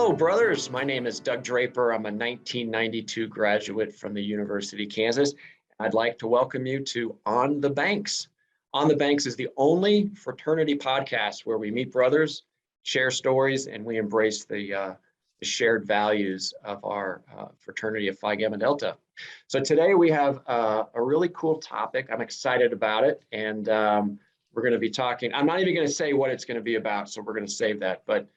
Hello, brothers. My name is Doug Draper. I'm a 1992 graduate from the University of Kansas. I'd like to welcome you to On the Banks. On the Banks is the only fraternity podcast where we meet brothers, share stories, and we embrace the shared values of our fraternity of Phi Gamma Delta. So today we have a really cool topic. I'm excited about it. And we're going to be talking, I'm not even going to say what it's going to be about, so we're going to save that. But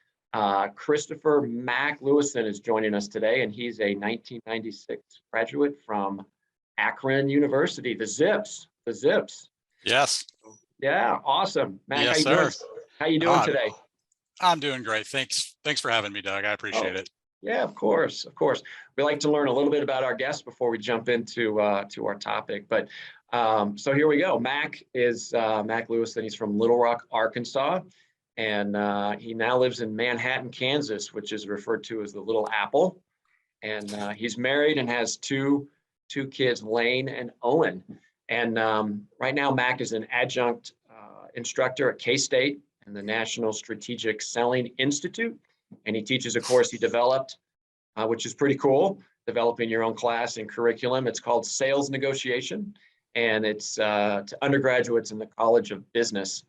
Christopher Mac Lewison is joining us today, and he's a 1996 graduate from Akron University, the Zips. Yes. Yeah, awesome. Mac, yes, how you doing? sir. How you doing today? I'm doing great. Thanks for having me, Doug. I appreciate it. Yeah, of course. We like to learn a little bit about our guests before we jump into to our topic. But so here we go. Mac is Mac Lewison. He's from Little Rock, Arkansas. And he now lives in Manhattan, Kansas, which is referred to as the Little Apple. And he's married and has two kids, Lane and Owen. And right now, Mac is an adjunct instructor at K-State and the National Strategic Selling Institute. And he teaches a course he developed, which is pretty cool, developing your own class and curriculum. It's called Sales Negotiation, and it's to undergraduates in the College of Business.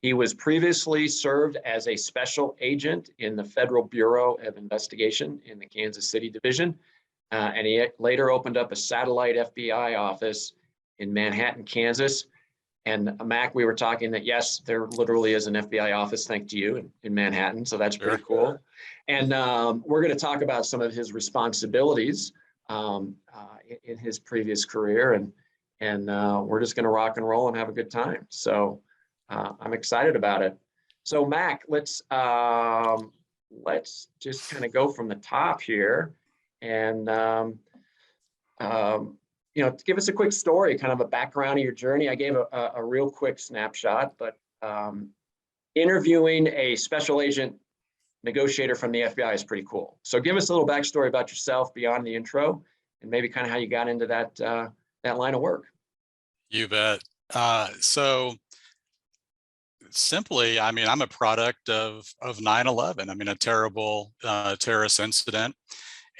He was previously served as a special agent in the Federal Bureau of Investigation in the Kansas City Division. And he later opened up a satellite FBI office in Manhattan, Kansas. And Mac, we were talking that, yes, there literally is an FBI office, thanks to you, in Manhattan. So that's pretty cool. And we're going to talk about some of his responsibilities in his previous career. And we're just going to rock and roll and have a good time. So I'm excited about it. So Mac, let's just kind of go from the top here, and give us a quick story, kind of a background of your journey. I gave a real quick snapshot, but interviewing a special agent negotiator from the FBI is pretty cool. So give us a little backstory about yourself beyond the intro, and maybe kind of how you got into that line of work. You bet. So simply, I mean, I'm a product of 9/11. I mean, a terrible terrorist incident.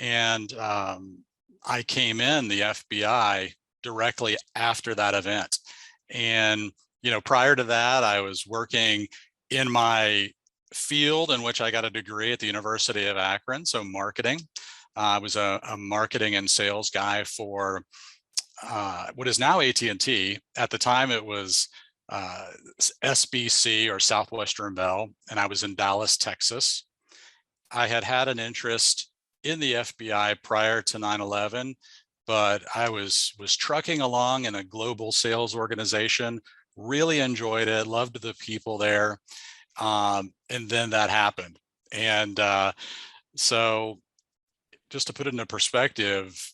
And I came in the FBI directly after that event. And, prior to that, I was working in my field in which I got a degree at the University of Akron, so marketing. I was a marketing and sales guy for what is now AT&T. At the time, it was SBC, or Southwestern Bell, and I was in Dallas, Texas. I had an interest in the FBI prior to 9/11, but I was trucking along in a global sales organization, really enjoyed it, loved the people there, and then that happened. And so just to put it into perspective,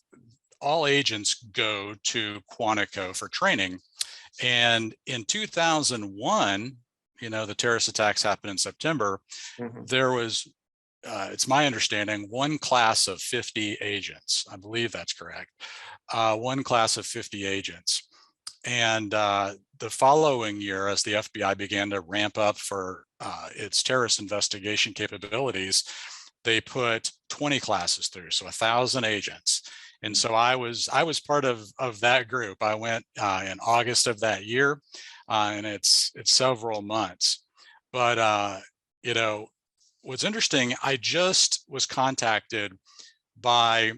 all agents go to Quantico for training. And in 2001, the terrorist attacks happened in September. Mm-hmm. There was, it's my understanding, one class of 50 agents. I believe that's correct. One class of 50 agents. And the following year, as the FBI began to ramp up for its terrorist investigation capabilities, they put 20 classes through, so 1,000 agents. And so I was part of that group. I went in August of that year, and it's several months. But what's interesting, I just was contacted by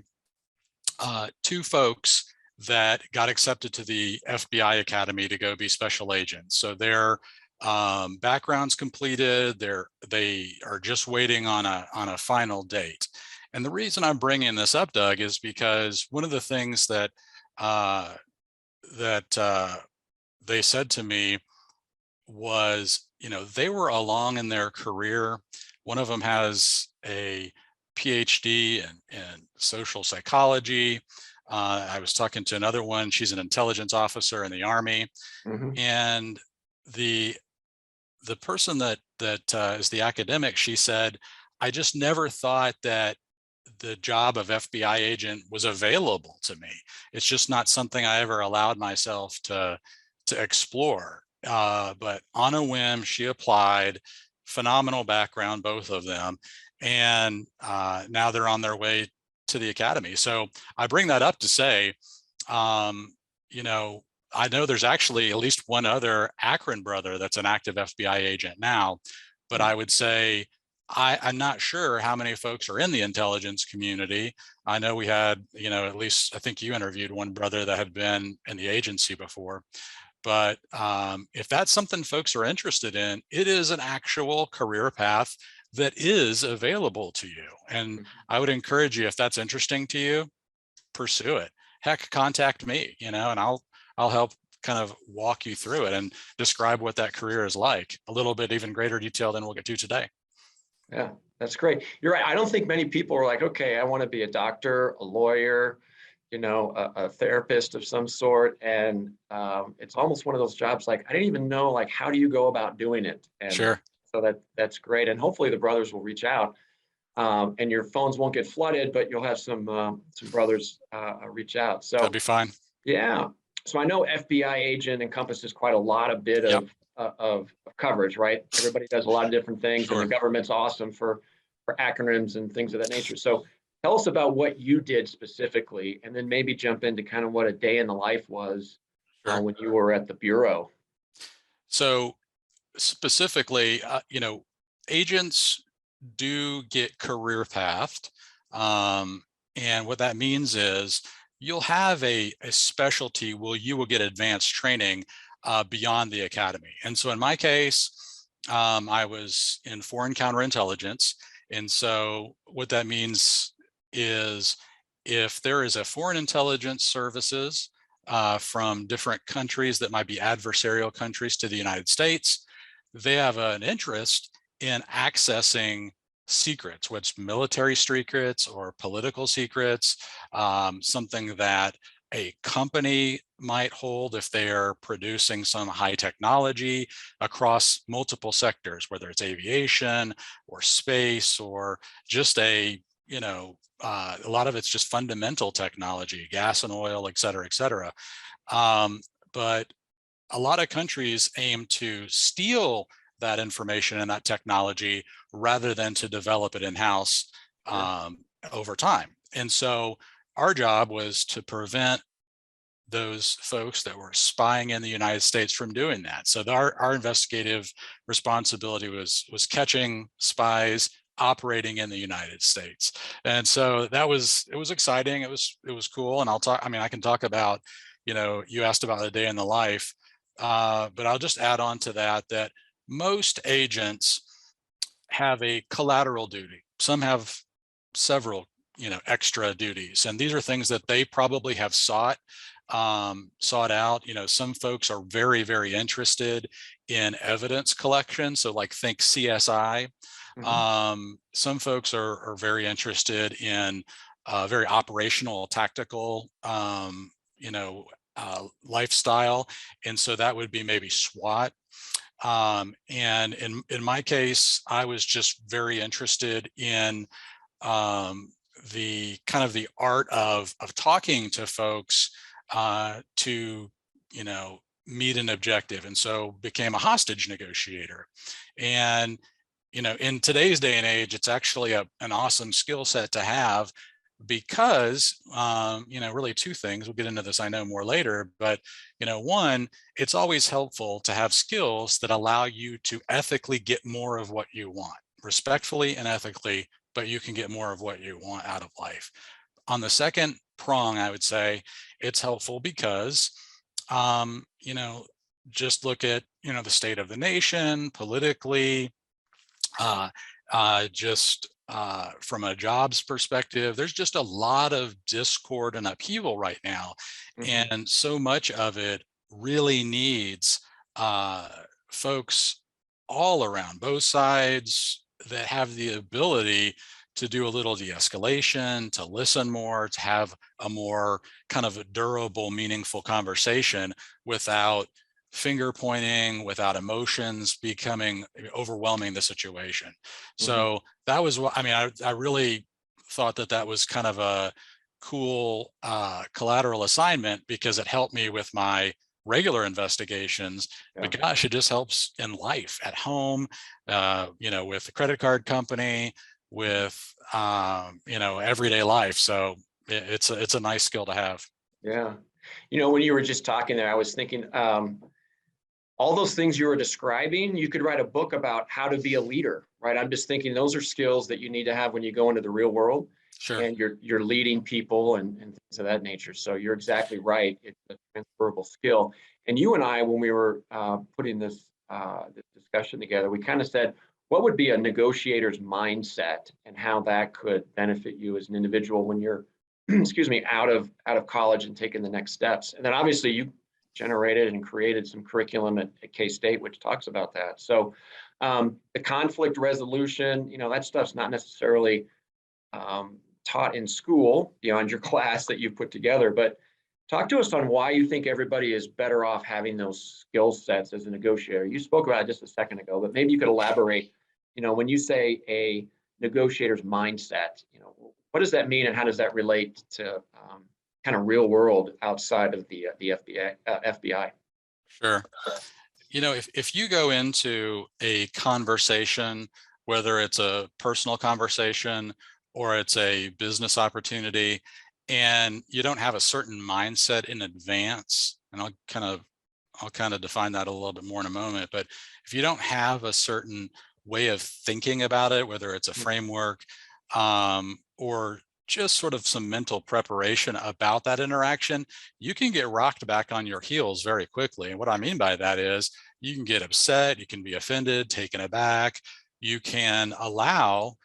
two folks that got accepted to the FBI Academy to go be special agents. So their background's completed. They are just waiting on a final date. And the reason I'm bringing this up, Doug, is because one of the things that they said to me was, they were along in their career. One of them has a PhD in social psychology. I was talking to another one. She's an intelligence officer in the Army. Mm-hmm. And the person that is the academic, she said, I just never thought that the job of FBI agent was available to me. It's just not something I ever allowed myself to explore. But on a whim, she applied. Phenomenal background, both of them. and now they're on their way to the academy. So I bring that up to say, you know, I know there's actually at least one other Akron brother that's an active FBI agent now, but I would say I'm not sure how many folks are in the intelligence community. I know we had, you know, at least I think you interviewed one brother that had been in the agency before. But if that's something folks are interested in, it is an actual career path that is available to you. And I would encourage you, if that's interesting to you, pursue it. Heck, contact me, you know, and I'll help kind of walk you through it and describe what that career is like, a little bit even greater detail than we'll get to today. Yeah, that's great. You're right. I don't think many people are like, okay, I want to be a doctor, a lawyer, you know, a therapist of some sort. And it's almost one of those jobs like, I didn't even know, like, how do you go about doing it? And Sure. so that's great. And hopefully the brothers will reach out, and your phones won't get flooded, but you'll have some brothers reach out. That'd So, be fine. yeah. So I know FBI agent encompasses quite a lot, a bit Yep. of coverage, right? Everybody does a lot of different things, Sure. and the government's awesome for acronyms and things of that nature. So tell us about what you did specifically, and then maybe jump into kind of what a day in the life was Sure. when you were at the Bureau. So specifically, you know, agents do get career pathed. And what that means is you'll have a specialty where you will get advanced training beyond the academy. And so in my case, I was in foreign counterintelligence. And so what that means is if there is a foreign intelligence services from different countries that might be adversarial countries to the United States, they have an interest in accessing secrets, what's military secrets or political secrets, something that a company might hold if they are producing some high technology across multiple sectors, whether it's aviation or space or just a, you know, a lot of it's just fundamental technology, gas and oil, et cetera, et cetera. But a lot of countries aim to steal that information and that technology rather than to develop it in-house over time. And so our job was to prevent those folks that were spying in the United States from doing that. So our investigative responsibility was catching spies operating in the United States. And so it was exciting. It was cool. And I can talk about, you know, you asked about a day in the life, but I'll just add on to that most agents have a collateral duty. Some have several, you know, extra duties. And these are things that they probably have sought out. You know, some folks are very, very interested in evidence collection. So like think CSI. Some folks are very interested in very operational, tactical, you know, lifestyle. And so that would be maybe SWAT. And in my case, I was just very interested in the kind of the art of talking to folks to, you know, meet an objective. And so became a hostage negotiator. And, you know, in today's day and age, it's actually an awesome skill set to have because, you know, really two things, we'll get into this, I know, more later, but, you know, one, it's always helpful to have skills that allow you to ethically get more of what you want, respectfully and ethically, but you can get more of what you want out of life. On the second prong, I would say it's helpful because, you know, just look at, you know, the state of the nation politically, from a jobs perspective, there's just a lot of discord and upheaval right now. And so much of it really needs folks all around both sides that have the ability to do a little de-escalation, to listen more, to have a more kind of a durable, meaningful conversation without finger pointing, without emotions becoming overwhelming the situation. So that was what, I mean, I really thought that was kind of a cool collateral assignment because it helped me with my regular investigations, but gosh, it just helps in life at home, you know, with the credit card company, with everyday life. So it's a nice skill to have. Yeah. When you were just talking there, I was thinking, all those things you were describing, you could write a book about how to be a leader, right? I'm just thinking those are skills that you need to have when you go into the real world, Sure. and you're leading people and things of that nature. So you're exactly right. It's a transferable skill. And you and I, when we were putting this discussion together, we kind of said, what would be a negotiator's mindset and how that could benefit you as an individual when you're, excuse me, out of college and taking the next steps. And then obviously you generated and created some curriculum at K-State, which talks about that. So the conflict resolution, that stuff's not necessarily taught in school beyond your class that you put together, but talk to us on why you think everybody is better off having those skill sets as a negotiator. You spoke about it just a second ago, but maybe you could elaborate, when you say a negotiator's mindset, what does that mean and how does that relate to kind of real world outside of the FBI? Sure. If you go into a conversation, whether it's a personal conversation or it's a business opportunity, and you don't have a certain mindset in advance, and I'll kind of define that a little bit more in a moment, but if you don't have a certain way of thinking about it, whether it's a framework or just sort of some mental preparation about that interaction, you can get rocked back on your heels very quickly. And what I mean by that is you can get upset, you can be offended, taken aback, you can allow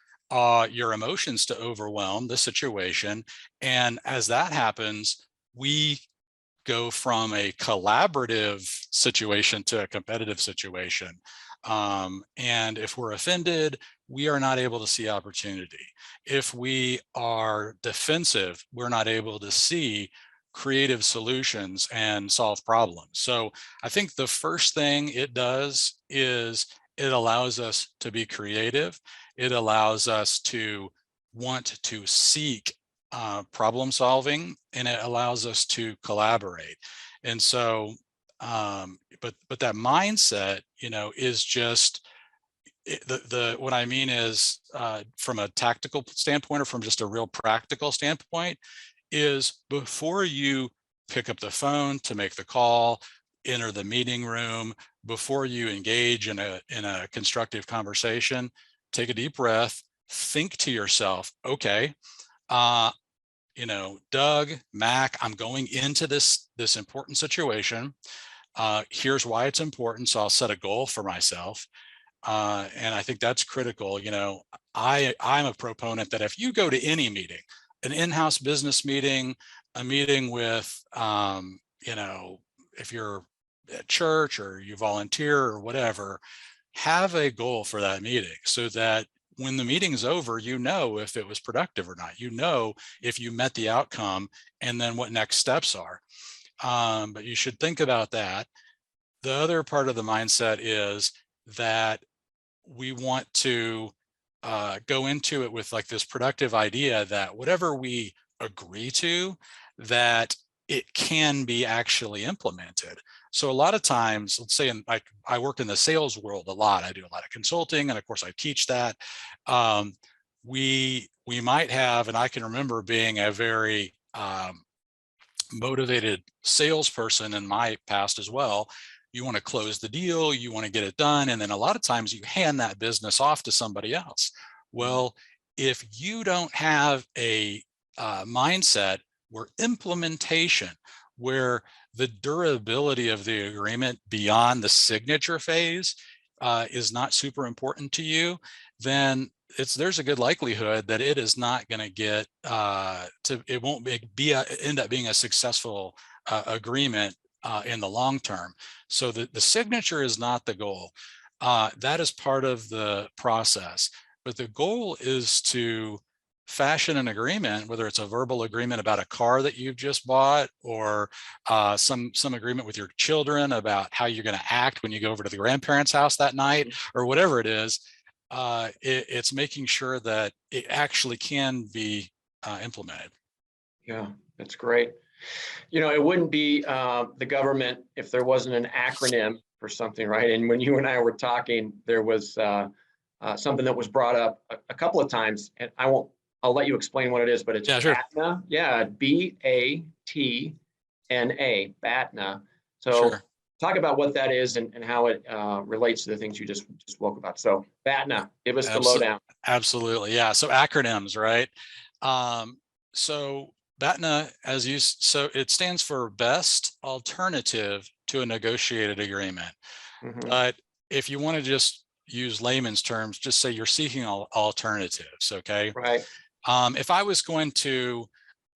your emotions to overwhelm the situation. And as that happens, we go from a collaborative situation to a competitive situation. And if we're offended, we are not able to see opportunity. If we are defensive, we're not able to see creative solutions and solve problems. So I think the first thing it does is it allows us to be creative. It allows us to want to seek problem solving, and it allows us to collaborate. And so, but that mindset, is just what I mean is from a tactical standpoint or from just a real practical standpoint is before you pick up the phone to make the call, enter the meeting room, before you engage in a constructive conversation, take a deep breath, think to yourself, okay, Doug, Mac, I'm going into this important situation. Here's why it's important. So I'll set a goal for myself. And I think that's critical. I'm a proponent that if you go to any meeting, an in-house business meeting, a meeting with, if you're at church or you volunteer or whatever, have a goal for that meeting so that when the meeting's over, if it was productive or not, if you met the outcome and then what next steps are. But you should think about that. The other part of the mindset is that we want to go into it with like this productive idea that whatever we agree to, that it can be actually implemented. So a lot of times, let's say I work in the sales world a lot. I do a lot of consulting, and of course I teach that. We might have, and I can remember being a very motivated salesperson in my past as well. You want to close the deal, you want to get it done, and then a lot of times you hand that business off to somebody else. Well, if you don't have a mindset where implementation, where the durability of the agreement beyond the signature phase is not super important to you, then there's a good likelihood that it is not going to get it won't end up being a successful agreement in the long term. So the signature is not the goal. That is part of the process, but the goal is to fashion an agreement, whether it's a verbal agreement about a car that you've just bought, or some agreement with your children about how you're going to act when you go over to the grandparents' house that night, or whatever it is. It's making sure that it actually can be implemented. Yeah, that's great. It wouldn't be the government if there wasn't an acronym for something, right? And when you and I were talking, there was something that was brought up a couple of times, and I'll let you explain what it is, but it's Yeah, sure. BATNA. Yeah, BATNA, BATNA. So Sure. talk about what that is and how it relates to the things you just spoke about. So BATNA, give us the lowdown. Absolutely. Yeah. So acronyms, right? So BATNA, so it stands for Best Alternative to a Negotiated Agreement. Mhm. But if you want to just use layman's terms, just say you're seeking alternatives. Okay. Right. If I was going to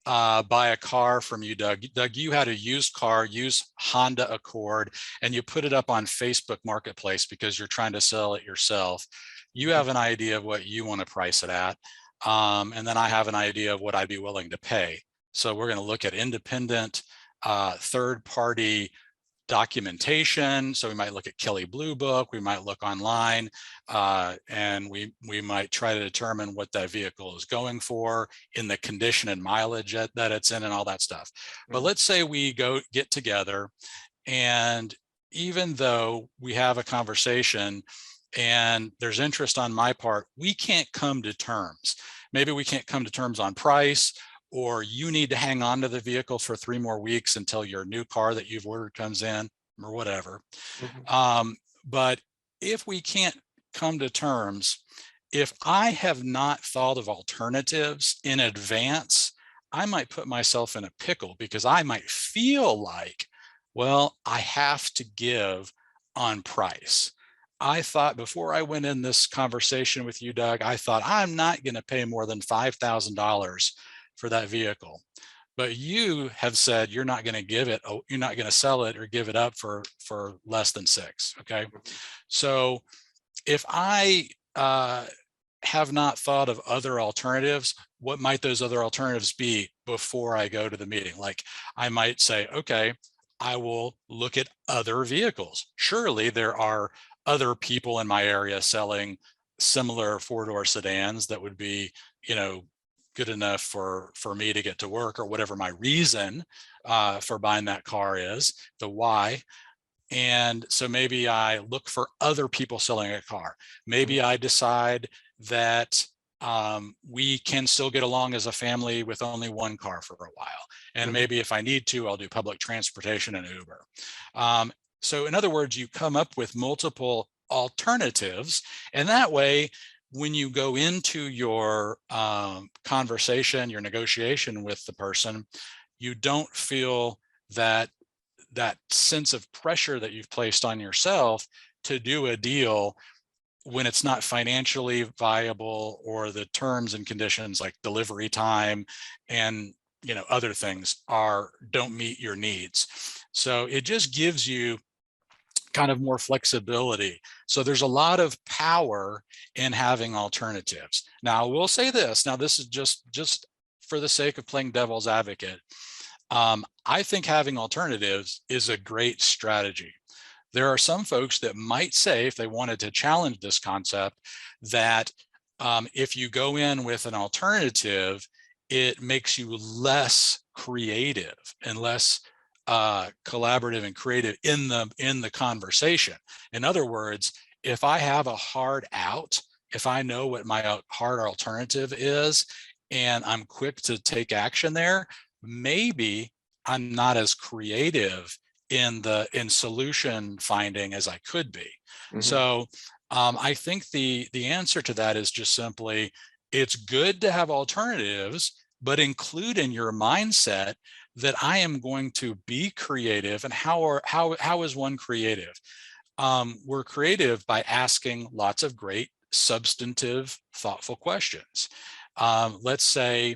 buy a car from you, Doug, you had a used car, used Honda Accord, and you put it up on Facebook Marketplace because you're trying to sell it yourself. You have an idea of what you want to price it at. And then I have an idea of what I'd be willing to pay. So we're going to look at independent third-party documentation. So we might look at Kelley Blue Book, we might look online, and we might try to determine what that vehicle is going for in the condition and mileage that it's in and all that stuff. But let's say we get together, and even though we have a conversation and there's interest on my part, we can't come to terms. Maybe we can't come to terms on price, or you need to hang on to the vehicle for 3 more weeks until your new car that you've ordered comes in, or whatever. But if we can't come to terms, if I have not thought of alternatives in advance, I might put myself in a pickle because I might feel like, well, I have to give on price. I thought before I went in this conversation with you, Doug, I thought I'm not going to pay more than $5,000 for that vehicle. But you have said you're not going to give it, you're not going to sell it or give it up for less than 6. Okay. So if I have not thought of other alternatives, what might those other alternatives be before I go to the meeting? Like I might say, okay, I will look at other vehicles. Surely there are other people in my area selling similar 4-door sedans that would be, good enough for me to get to work, or whatever my reason for buying that car is, the why. And so maybe I look for other people selling a car. Maybe I decide that we can still get along as a family with only one car for a while. And maybe if I need to, I'll do public transportation and Uber. So in other words, you come up with multiple alternatives, and that way, when you go into your conversation, your negotiation with the person, you don't feel that sense of pressure that you've placed on yourself to do a deal when it's not financially viable, or the terms and conditions like delivery time and other things don't meet your needs. So it just gives you kind of more flexibility. So there's a lot of power in having alternatives. Now, I will say this. Now, this is just for the sake of playing devil's advocate. I think having alternatives is a great strategy. There are some folks that might say, if they wanted to challenge this concept, that if you go in with an alternative, it makes you less creative and less collaborative and creative in the conversation. In other words, if I have a hard out, if I know what my hard alternative is, and I'm quick to take action there, maybe I'm not as creative in solution finding as I could be. So I think the answer to that is just simply, it's good to have alternatives, but include in your mindset that I am going to be creative. And how is one creative? We're creative by asking lots of great, substantive, thoughtful questions. Let's say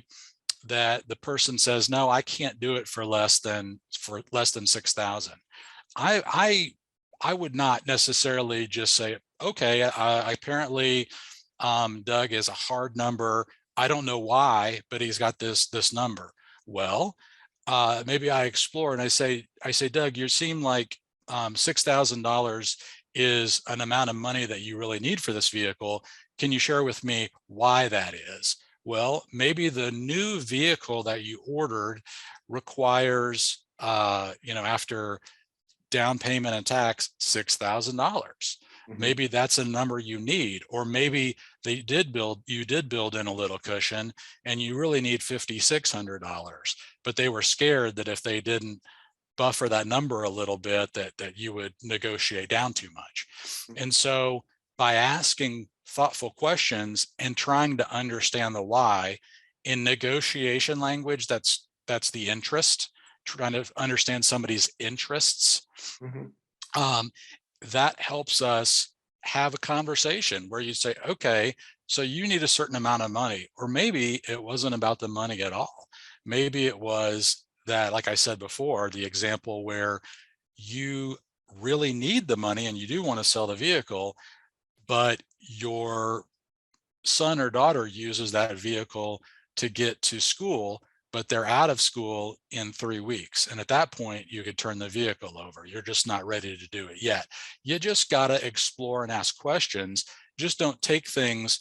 that the person says, no, I can't do it for less than 6,000. I would not necessarily just say, okay, apparently Doug is a hard number. I don't know why, but he's got this number. Well, maybe I explore and I say, Doug, you seem like $6,000 is an amount of money that you really need for this vehicle. Can you share with me why that is? Well, maybe the new vehicle that you ordered requires, after down payment and tax, $6,000. maybe that's a number you need, or maybe you did build in a little cushion and you really need $5,600, but they were scared that if they didn't buffer that number a little bit, that you would negotiate down too much. And so by asking thoughtful questions and trying to understand the why, in negotiation language, that's the interest, trying to understand somebody's interests. That helps us have a conversation where you say, okay, so you need a certain amount of money, or maybe it wasn't about the money at all. Maybe it was that, like I said before, the example where you really need the money and you do want to sell the vehicle, but your son or daughter uses that vehicle to get to school, but they're out of school in 3 weeks. And at that point, you could turn the vehicle over. You're just not ready to do it yet. You just got to explore and ask questions. Just don't take things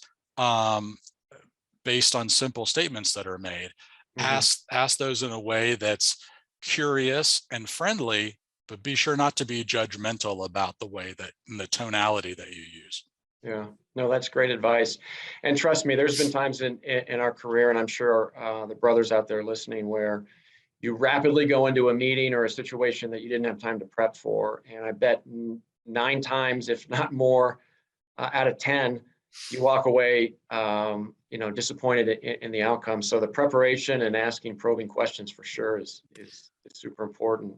based on simple statements that are made. Ask those in a way that's curious and friendly, but be sure not to be judgmental about the way that, and the tonality that you use. Yeah, no, that's great advice. And trust me, there's been times in our career, and I'm sure the brothers out there listening, where you rapidly go into a meeting or a situation that you didn't have time to prep for. And I bet 9 times, if not more, out of 10, you walk away, disappointed in the outcome. So the preparation and asking probing questions for sure is super important.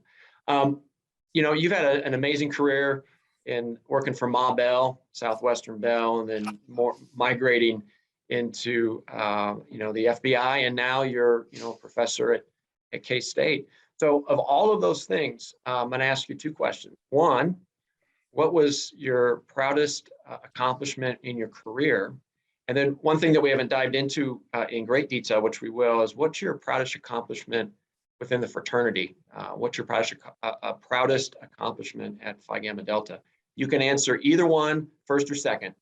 You've had an amazing career in working for Ma Bell, Southwestern Bell, and then more migrating into the FBI, and now you're a professor at K-State. So of all of those things, I'm going to ask you 2 questions. One, what was your proudest accomplishment in your career? And then one thing that we haven't dived into in great detail, which we will, is what's your proudest accomplishment within the fraternity? What's your proudest accomplishment at Phi Gamma Delta? You can answer either one, first or second.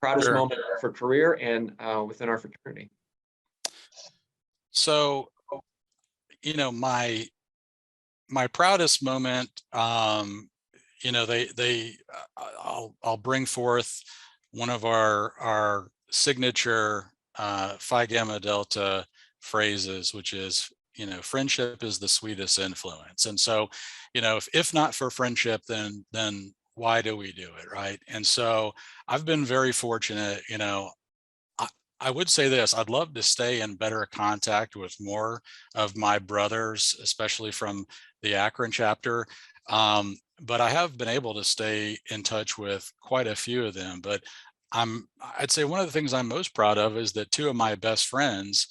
Proudest Sure. moment for career and within our fraternity. So, my proudest moment, I'll bring forth one of our signature Phi Gamma Delta phrases, which is, friendship is the sweetest influence. And so, if not for friendship, then why do we do it, right? And so I've been very fortunate. I would say this: I'd love to stay in better contact with more of my brothers, especially from the Akron chapter. But I have been able to stay in touch with quite a few of them. But I'd say one of the things I'm most proud of is that 2 of my best friends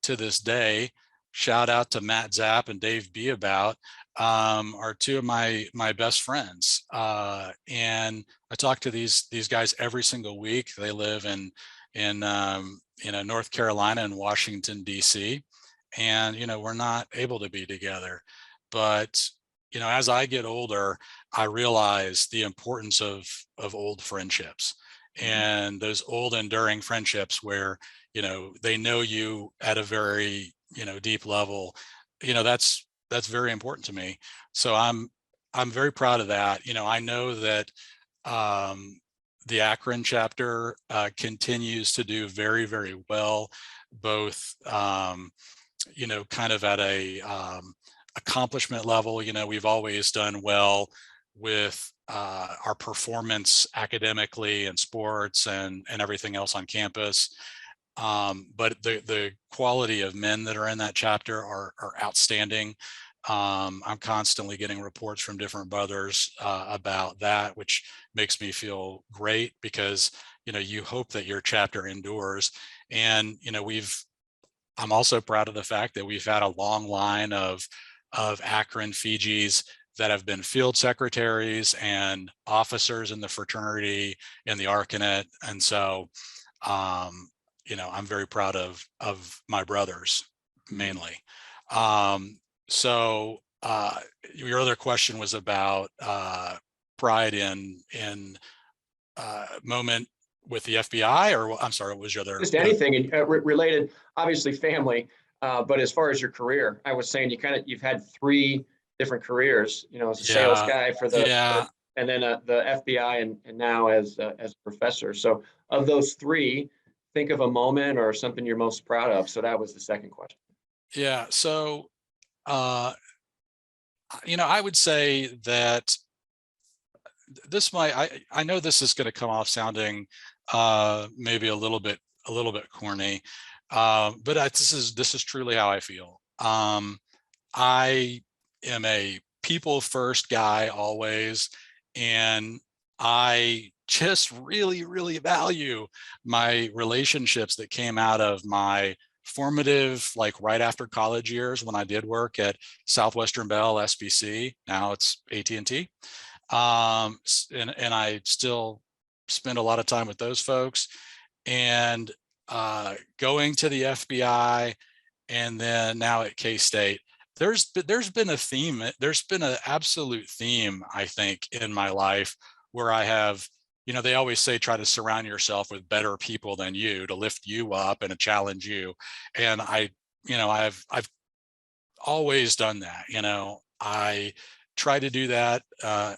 to this day, shout out to Matt Zapp and Dave Beabout, are 2 of my best friends. And I talk to these guys every single week. They live in North Carolina and Washington, D.C. And, we're not able to be together. But, as I get older, I realize the importance of old friendships and those old enduring friendships where, they know you at a very, deep level. That's very important to me. So I'm very proud of that. I know that the Akron chapter continues to do very, very well, both, kind of at a accomplishment level. We've always done well with our performance academically and sports and everything else on campus. But the quality of men that are in that chapter are outstanding. I'm constantly getting reports from different brothers about that, which makes me feel great because, you hope that your chapter endures. And, I'm also proud of the fact that we've had a long line of Akron Fijis that have been field secretaries and officers in the fraternity and the Arcanet. And so, I'm very proud of my brothers mainly. So your other question was about pride in moment with the FBI, or I'm sorry, what was your other? Just anything related, obviously family, but as far as your career, I was saying you've had 3 different careers, as a sales guy for the and then the FBI, and now as a professor. So of those three, think of a moment or something you're most proud of. So that was the second question. Yeah. So, I would say that I know this is going to come off sounding maybe a little bit corny, but this is truly how I feel. I am a people first guy always, and I just really value my relationships that came out of my formative, like right after college years when I did work at Southwestern Bell, SBC. Now it's AT&T. And I still spend a lot of time with those folks, and going to the FBI, and then now at K-State. There's been a theme. There's been an absolute theme, I think, in my life where I have, they always say, try to surround yourself with better people than you to lift you up and to challenge you. And I've always done that. I try to do that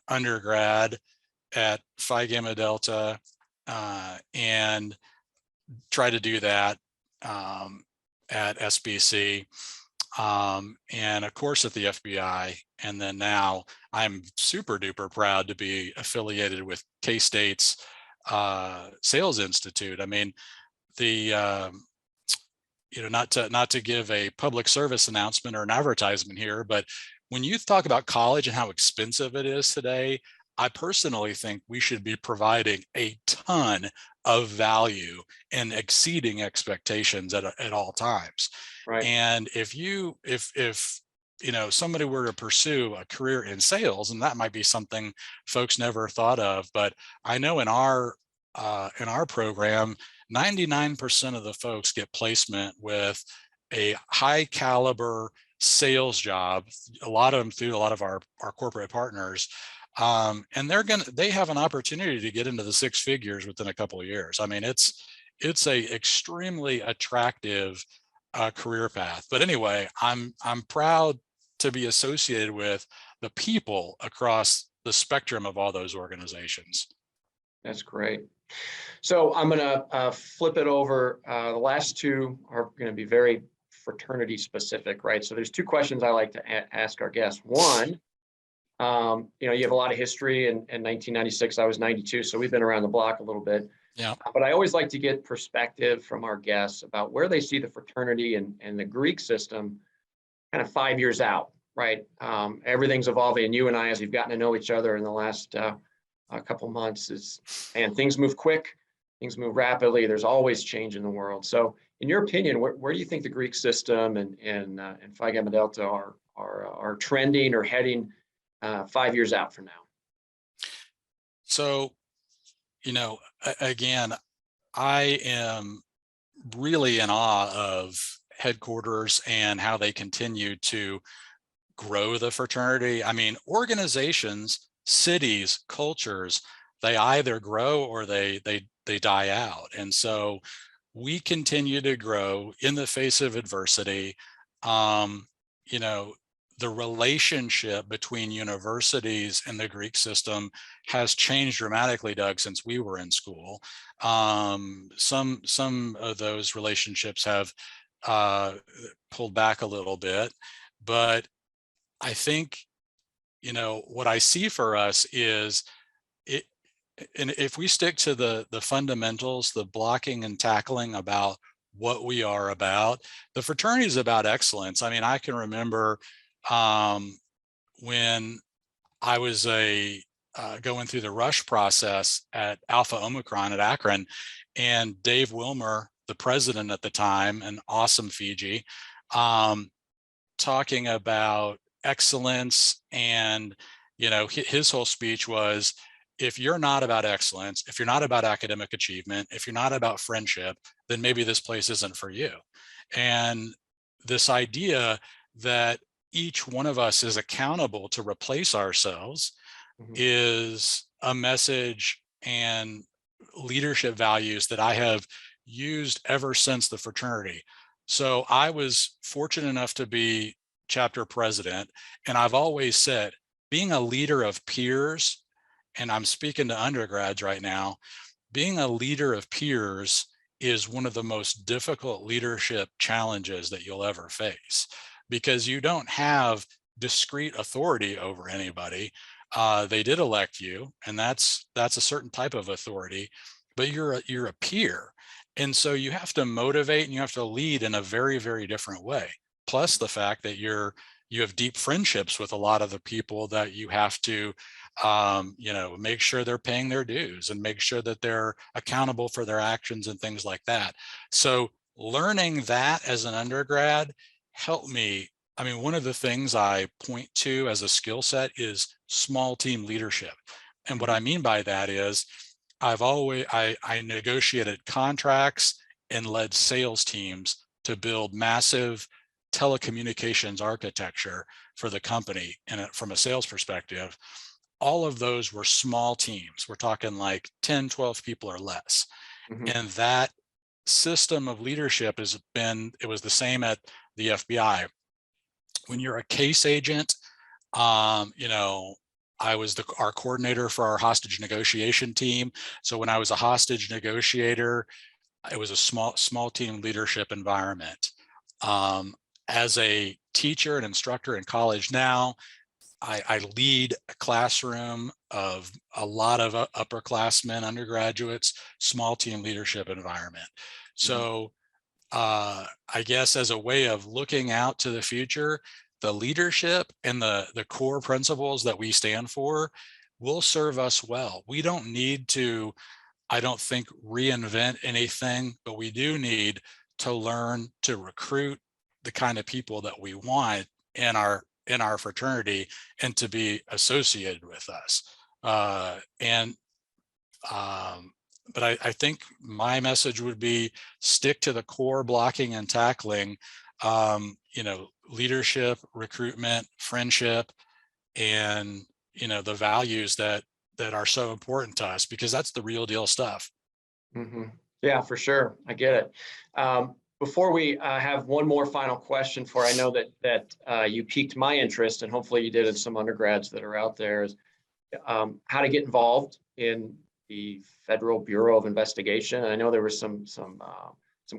undergrad at Phi Gamma Delta, and try to do that at SBC, and of course at the FBI. And then now I'm super duper proud to be affiliated with K-State's Sales Institute. I mean, the not to give a public service announcement or an advertisement here, but when you talk about college and how expensive it is today, I personally think we should be providing a ton of value and exceeding expectations at all times. Right. And if somebody were to pursue a career in sales, and that might be something folks never thought of, but I know in our program, 99% of the folks get placement with a high caliber sales job, a lot of them through a lot of our corporate partners. And they have an opportunity to get into the six figures within a couple of years. I mean, it's a extremely attractive career path. But anyway, I'm proud to be associated with the people across the spectrum of all those organizations. That's great. So I'm going to flip it over. The last two are going to be very fraternity specific, right? So there's two questions I like to ask our guests. One, you have a lot of history. In 1996, I was 92, so we've been around the block a little bit. Yeah. But I always like to get perspective from our guests about where they see the fraternity and the Greek system kind of 5 years out, right? Everything's evolving, and you and I, as we've gotten to know each other in the last couple months, and things move quick, things move rapidly. There's always change in the world. So, in your opinion, where do you think the Greek system and Phi Gamma Delta are trending or heading 5 years out from now? So, again, I am really in awe of headquarters and how they continue to grow the fraternity. I mean, organizations, cities, cultures, they either grow or they die out. And so we continue to grow in the face of adversity. The relationship between universities and the Greek system has changed dramatically, Doug, since we were in school. Some of those relationships have pulled back a little bit, but I think, what I see for us is and if we stick to the fundamentals, the blocking and tackling about what we are about, the fraternity is about excellence. I mean, I can remember when I was going through the rush process at Alpha Omicron at Akron, and Dave Wilmer, the president at the time, an awesome Fiji, talking about excellence. And, his whole speech was, if you're not about excellence, if you're not about academic achievement, if you're not about friendship, then maybe this place isn't for you. And this idea that each one of us is accountable to replace ourselves is a message and leadership values that I have used ever since the fraternity. So I was fortunate enough to be chapter president, and I've always said, being a leader of peers and I'm speaking to undergrads right now, being a leader of peers is one of the most difficult leadership challenges that you'll ever face, because you don't have discrete authority over anybody. They did elect you, and that's a certain type of authority, but you're a peer. And so you have to motivate and you have to lead in a very, very different way. Plus the fact that you have deep friendships with a lot of the people that you have to make sure they're paying their dues and make sure that they're accountable for their actions and things like that. So learning that as an undergrad helped me. I mean, one of the things I point to as a skill set is small team leadership. And what I mean by that is I negotiated contracts and led sales teams to build massive telecommunications architecture for the company. And from a sales perspective, all of those were small teams. We're talking like 10, 12 people or less. Mhm. And that system of leadership it was the same at the FBI. When you're a case agent, I was our coordinator for our hostage negotiation team. So when I was a hostage negotiator, it was a small team leadership environment. As a teacher and instructor in college now, I lead a classroom of a lot of upperclassmen, undergraduates, small team leadership environment. So I guess as a way of looking out to the future, the leadership and the core principles that we stand for will serve us well. We don't need to, I don't think, reinvent anything, but we do need to learn to recruit the kind of people that we want in our fraternity and to be associated with us. And but I think my message would be stick to the core blocking and tackling, leadership, recruitment, friendship, and, the values that are so important to us, because that's the real deal stuff. Mhm. Yeah, for sure. I get it. Before we have one more final question for, I know that you piqued my interest, and hopefully you did in some undergrads that are out there, is how to get involved in the Federal Bureau of Investigation. And I know there were some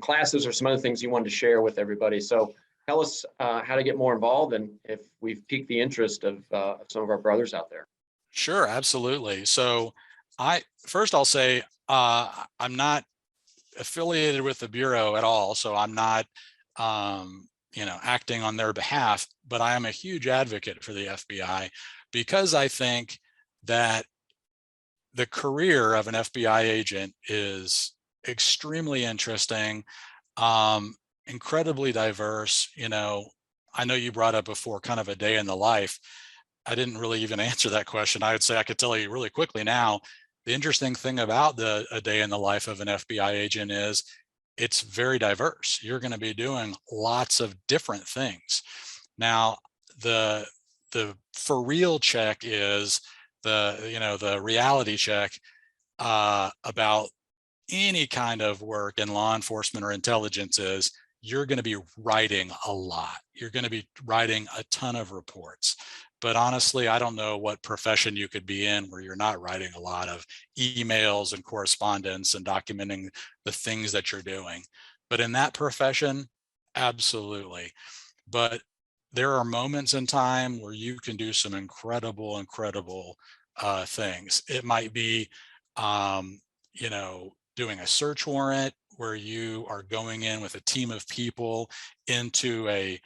classes or some other things you wanted to share with everybody. So tell us how to get more involved, and if we've piqued the interest of some of our brothers out there. Sure, absolutely. So I'll say I'm not affiliated with the Bureau at all. So I'm not, acting on their behalf, but I am a huge advocate for the FBI, because I think that the career of an FBI agent is extremely interesting, incredibly diverse. I know you brought up before kind of a day in the life. I didn't really even answer that question. I would say I could tell you really quickly now. The interesting thing about a day in the life of an FBI agent is it's very diverse. You're going to be doing lots of different things. Now, the for real check is the reality check about any kind of work in law enforcement or intelligence is you're going to be writing a lot. You're going to be writing a ton of reports. But honestly, I don't know what profession you could be in where you're not writing a lot of emails and correspondence and documenting the things that you're doing. But in that profession, absolutely. But there are moments in time where you can do some incredible things. It might be, doing a search warrant where you are going in with a team of people into a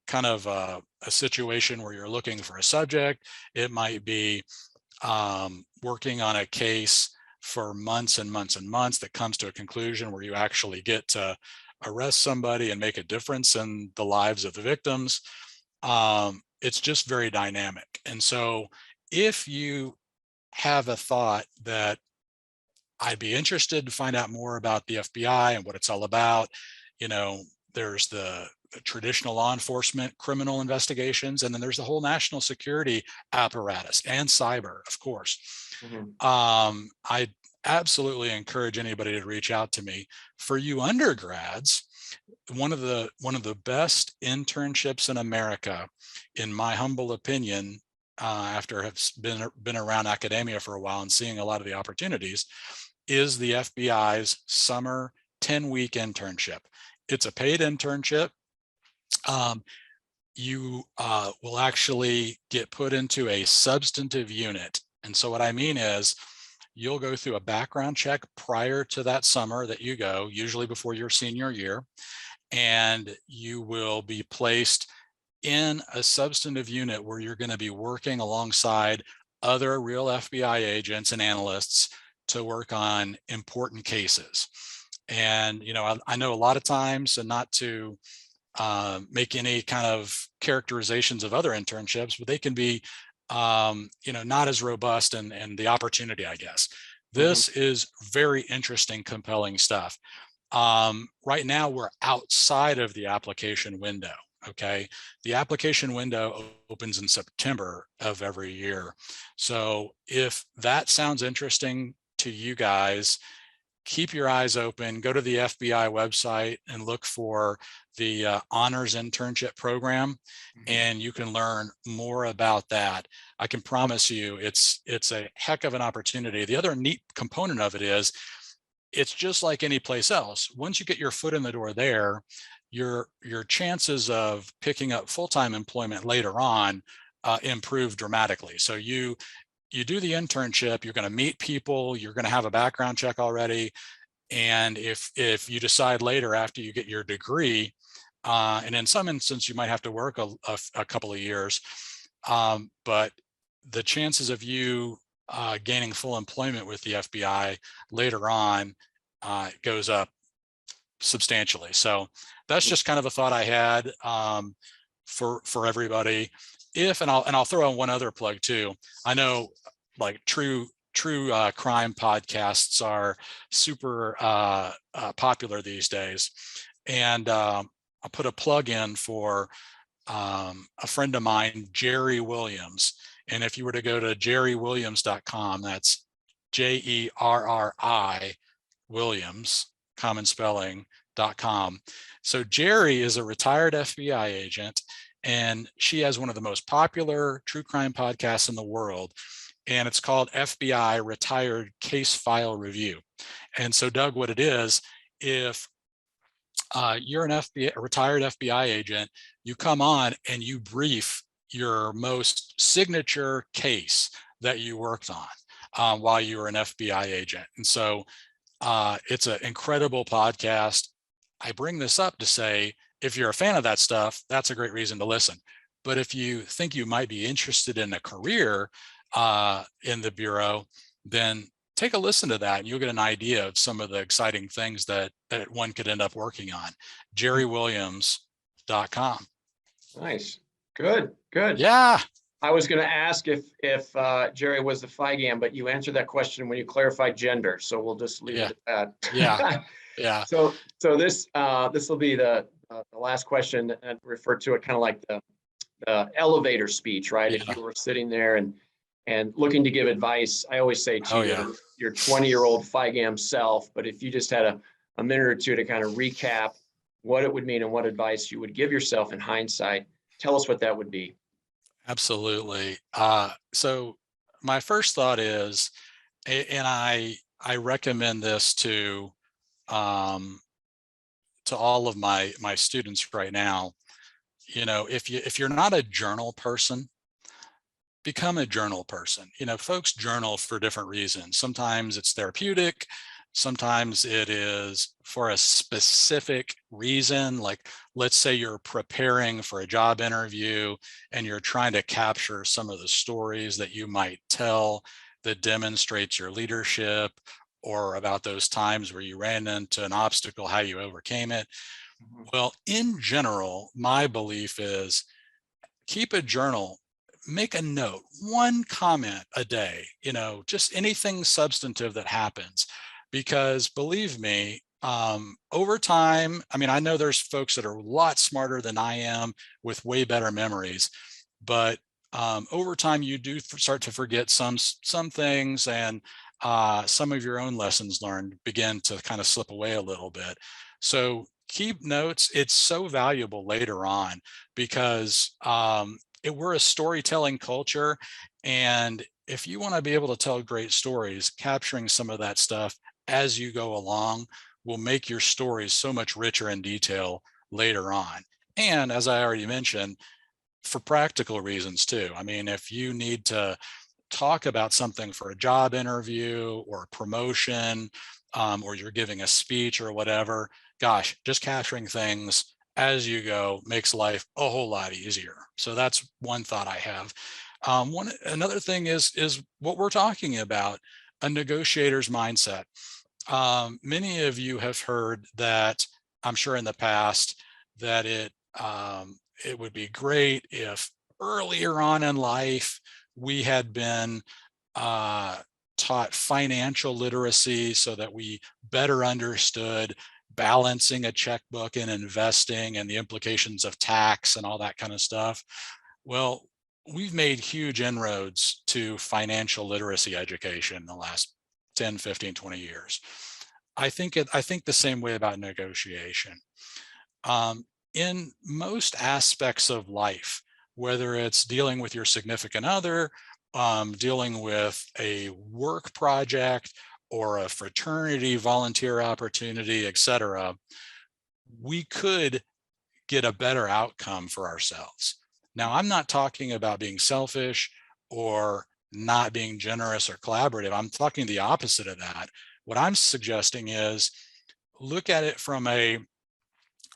kind of a situation where you're looking for a subject. It might be working on a case for months and months and months that comes to a conclusion where you actually get to arrest somebody and make a difference in the lives of the victims. It's just very dynamic. And so if you have a thought that I'd be interested to find out more about the FBI and what it's all about, there's the traditional law enforcement criminal investigations, and then there's the whole national security apparatus and cyber, of course. I absolutely encourage anybody to reach out to me. For you undergrads, one of the best internships in America, in my humble opinion, after have been around academia for a while and seeing a lot of the opportunities, is the FBI's summer 10-week internship. It's a paid internship. You will actually get put into a substantive unit. And so what I mean is you'll go through a background check prior to that summer that you go, usually before your senior year, and you will be placed in a substantive unit where you're going to be working alongside other real FBI agents and analysts to work on important cases. And, I know a lot of times, and not to make any kind of characterizations of other internships, but they can be, not as robust and the opportunity, I guess. This is very interesting, compelling stuff. Right now, we're outside of the application window. Okay. The application window opens in September of every year. So if that sounds interesting to you guys, keep your eyes open, go to the FBI website and look for the honors internship program, and you can learn more about that. I can promise you it's a heck of an opportunity. The other neat component of it is it's just like any place else. Once you get your foot in the door there, your chances of picking up full-time employment later on improve dramatically. So you do the internship, you're going to meet people, you're going to have a background check already. And if you decide later after you get your degree, and in some instances you might have to work a couple of years, but the chances of you gaining full employment with the FBI later on goes up substantially. So that's just kind of a thought I had for everybody. And I'll throw in one other plug too. I know like true crime podcasts are super popular these days, and I'll put a plug in for a friend of mine, Jerry Williams. And if you were to go to jerrywilliams.com, that's JERRI Williams, common spelling.com. So Jerry is a retired FBI agent, and she has one of the most popular true crime podcasts in the world. And it's called FBI Retired Case File Review. And so, Doug, what it is, if you're a retired FBI agent, you come on and you brief your most signature case that you worked on while you were an FBI agent. And so it's an incredible podcast. I bring this up to say, if you're a fan of that stuff, that's a great reason to listen. But if you think you might be interested in a career in the Bureau, then take a listen to that and you'll get an idea of some of the exciting things that one could end up working on. JerryWilliams.com. Nice. Good. Yeah. I was going to ask if Jerry was the FIGAM, but you answered that question when you clarified gender. So we'll just leave it at that. Yeah. Yeah. So this will be the last question, and refer to it kind of like the elevator speech, right? Yeah. If you were sitting there and looking to give advice, I always say to your 20-year-old FIGAM self, but if you just had a minute or two to kind of recap what it would mean and what advice you would give yourself in hindsight, tell us what that would be. Absolutely. So my first thought is, and I recommend this to all of my students right now, if you're not a journal person, become a journal person. Folks journal for different reasons. Sometimes it's therapeutic. Sometimes it is for a specific reason. Like, let's say you're preparing for a job interview and you're trying to capture some of the stories that you might tell that demonstrates your leadership, or about those times where you ran into an obstacle, how you overcame it. Well, in general, my belief is keep a journal. Make a note, one comment a day, just anything substantive that happens. Because believe me, over time, I know there's folks that are a lot smarter than I am with way better memories, but over time you do start to forget some things, and some of your own lessons learned begin to kind of slip away a little bit. So keep notes. It's so valuable later on, because we're a storytelling culture. And if you want to be able to tell great stories, capturing some of that stuff as you go along will make your stories so much richer in detail later on. And as I already mentioned, for practical reasons too. I mean, if you need to talk about something for a job interview or a promotion, or you're giving a speech or whatever, gosh, just capturing things as you go makes life a whole lot easier. So that's one thought I have. Another thing is what we're talking about, a negotiator's mindset. Many of you have heard that, I'm sure in the past, that it would be great if earlier on in life we had been taught financial literacy so that we better understood balancing a checkbook and investing and the implications of tax and all that kind of stuff. Well, we've made huge inroads to financial literacy education in the last 10, 15, 20 years. I think the same way about negotiation. In most aspects of life, whether it's dealing with your significant other, dealing with a work project or a fraternity volunteer opportunity, etc., we could get a better outcome for ourselves. Now, I'm not talking about being selfish or not being generous or collaborative. I'm talking the opposite of that. What I'm suggesting is look at it from a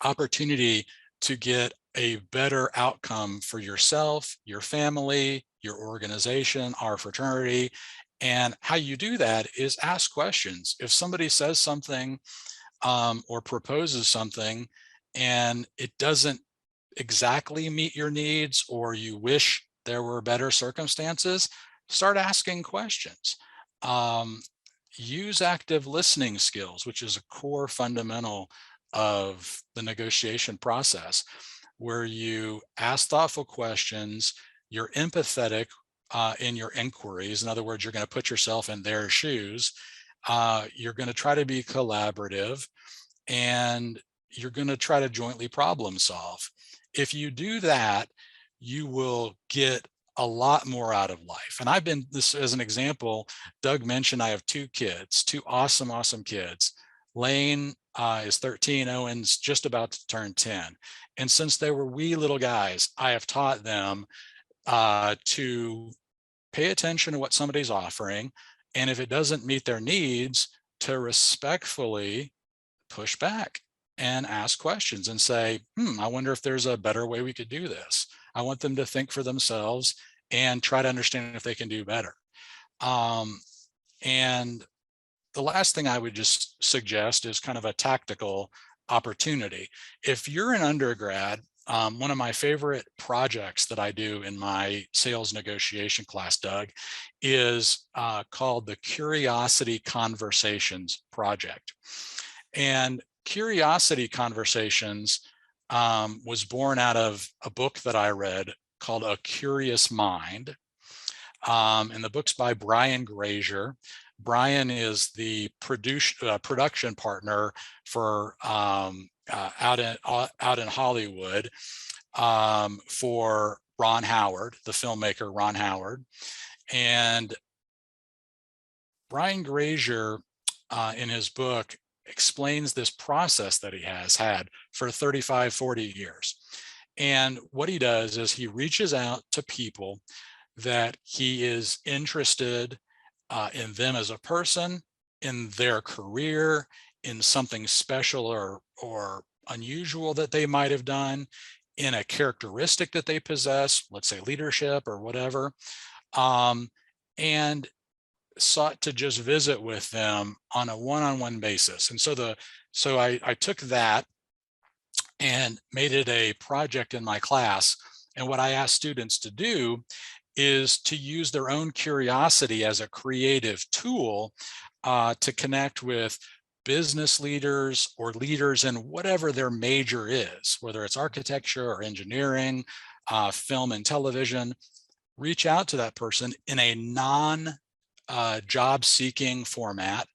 opportunity to get a better outcome for yourself, your family, your organization, our fraternity. And how you do that is ask questions. If somebody says something or proposes something and it doesn't exactly meet your needs, or you wish there were better circumstances, start asking questions. Use active listening skills, which is a core fundamental of the negotiation process, where you ask thoughtful questions, you're empathetic in your inquiries. In other words, you're going to put yourself in their shoes. You're going to try to be collaborative, and you're going to try to jointly problem solve. If you do that, you will get a lot more out of life. And I've been, this as an example, Doug mentioned I have two kids, two awesome kids. Lane is 13, Owen's just about to turn 10. And since they were wee little guys, I have taught them to pay attention to what somebody's offering. And if it doesn't meet their needs, to respectfully push back and ask questions and say, I wonder if there's a better way we could do this. I want them to think for themselves and try to understand if they can do better. And the last thing I would just suggest is kind of a tactical opportunity. If you're an undergrad, one of my favorite projects that I do in my sales negotiation class, Doug, is called the Curiosity Conversations Project. And Curiosity Conversations was born out of a book that I read called A Curious Mind. And the book's by Brian Grazier. Brian is the production partner for out in Hollywood for Ron Howard, the filmmaker Ron Howard. And Brian Grazier in his book explains this process that he has had for 35, 40 years. And what he does is he reaches out to people that he is interested in them as a person, in their career, in something special or unusual that they might have done, in a characteristic that they possess, let's say leadership or whatever, and sought to just visit with them on a one-on-one basis. And so I took that and made it a project in my class. And what I asked students to do is to use their own curiosity as a creative tool to connect with business leaders or leaders in whatever their major is, whether it's architecture or engineering, film and television. Reach out to that person in a non-job seeking format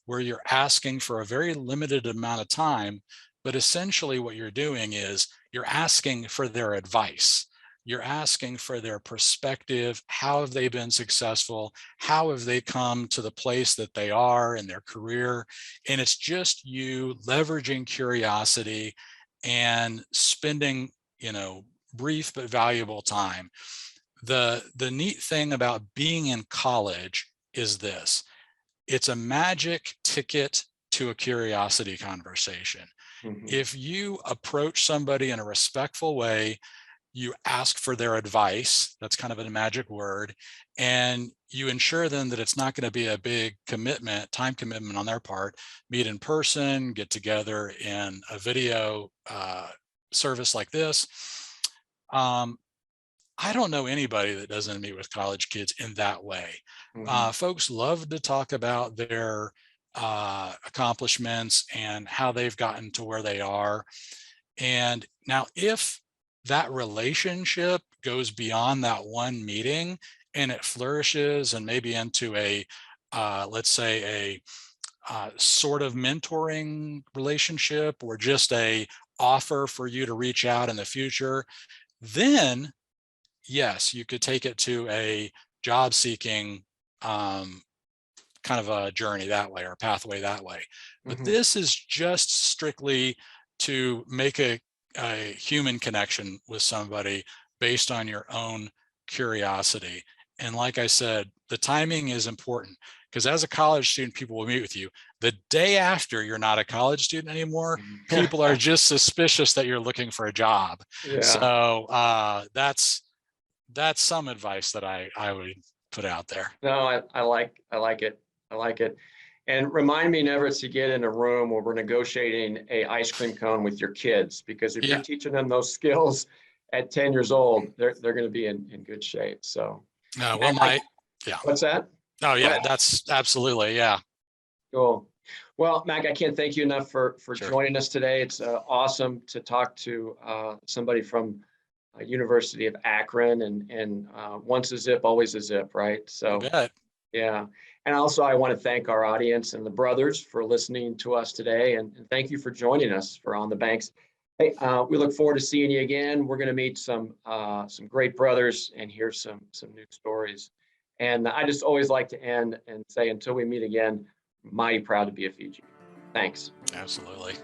where you're asking for a very limited amount of time, but essentially what you're doing is you're asking for their advice. You're asking for their perspective. How have they been successful? How have they come to the place that they are in their career? And it's just you leveraging curiosity and spending, brief but valuable time. The neat thing about being in college is this: it's a magic ticket to a curiosity conversation. Mhm. If you approach somebody in a respectful way, you ask for their advice, that's kind of a magic word, and you ensure then that it's not going to be a big commitment, time commitment on their part. Meet in person, get together in a video service like this. I don't know anybody that doesn't meet with college kids in that way. Mhm. Folks love to talk about their accomplishments and how they've gotten to where they are. And now, if that relationship goes beyond that one meeting and it flourishes and maybe into a, let's say, a sort of mentoring relationship, or just a offer for you to reach out in the future, then yes, you could take it to a job seeking kind of a journey that way, or a pathway that way. But Mhm. this is just strictly to make a human connection with somebody based on your own curiosity. And like I said, the timing is important, because as a college student, people will meet with you. The day after you're not a college student anymore, people are just suspicious that you're looking for a job. Yeah. So that's some advice that I would put out there. No, I like it. I like it. And remind me never to get in a room where we're negotiating a ice cream cone with your kids, because if you're Yeah. teaching them those skills at 10 years old, they're going to be in good shape. So, Well, yeah. what's that? Oh, Go yeah. ahead. That's absolutely. Yeah. Cool. Well, Mac, I can't thank you enough for Sure. joining us today. It's awesome to talk to somebody from University of Akron, and once a zip, always a zip, right? You So, bet. yeah. And also, I want to thank our audience and the brothers for listening to us today. And thank you for joining us for On the Banks. Hey, we look forward to seeing you again. We're going to meet some great brothers and hear some new stories. And I just always like to end and say, until we meet again, mighty proud to be a Fiji. Thanks. Absolutely.